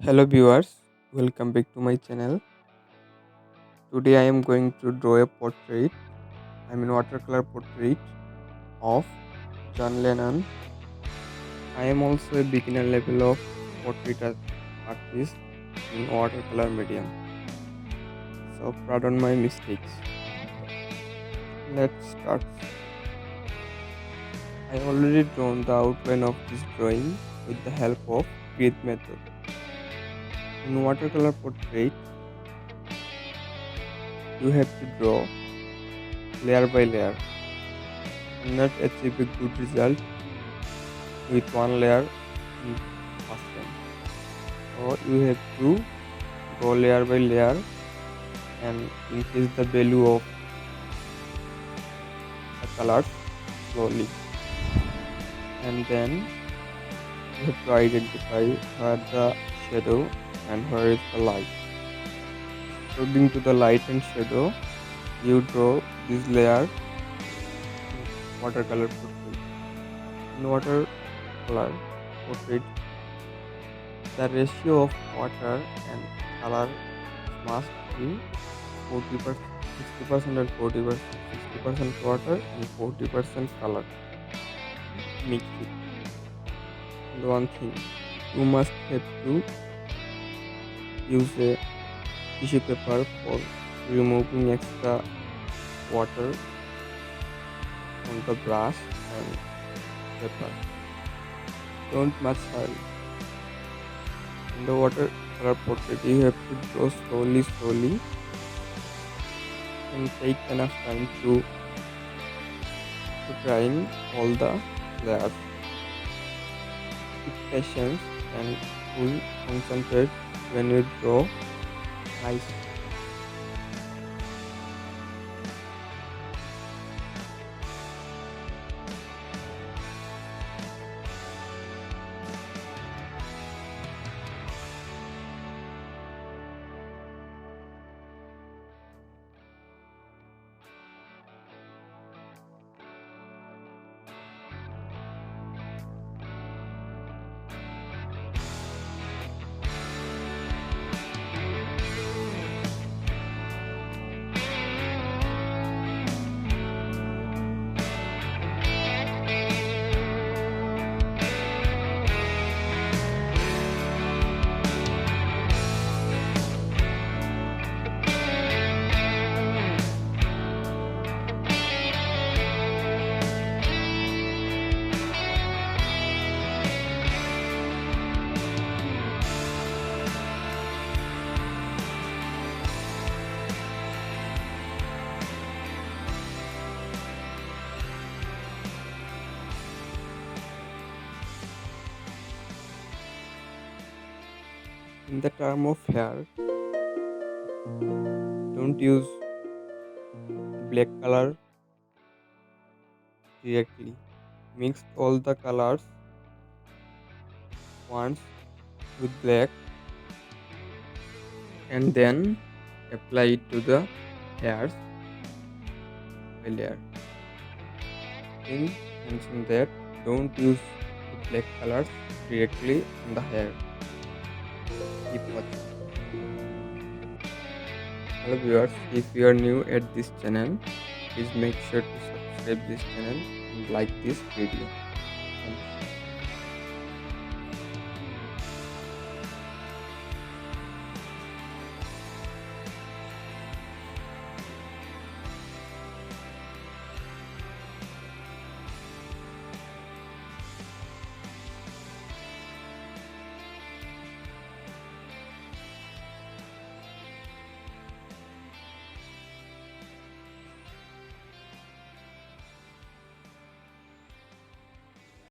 Hello viewers, welcome back to my channel. Today I am going to draw a portrait, watercolor portrait of John Lennon. I am also a beginner level of portrait artist in watercolor medium. So pardon my mistakes. Let's start. I already drawn the outline of this drawing with the help of grid method. In watercolor portrait, you have to draw layer by layer and not achieve a good result with one layer in first time. So you have to go layer by layer and increase the value of the colors slowly, and then you have to identify where the shadow and where is the light. According to the light and shadow, you draw this layer in watercolor portrait. In watercolor portrait, the ratio of water and color must be 40%, 60% and 40%, 60% water and 40% color. Mix it. And one thing, you must have to use a tissue paper for removing extra water from the brush and paper. Don't much hurry. In the watercolor portrait, you have to draw slowly and take enough time to trying all the layers. Keep patience and full concentrate when you draw eyes. In the term of hair, don't use black color directly. Mix all the colors once with black and then apply it to the hairs by layer. In mention that don't use the black colors directly on the hair. Keep watching. Hello viewers, if you are new at this channel, please make sure to subscribe this channel and like this video. Thanks.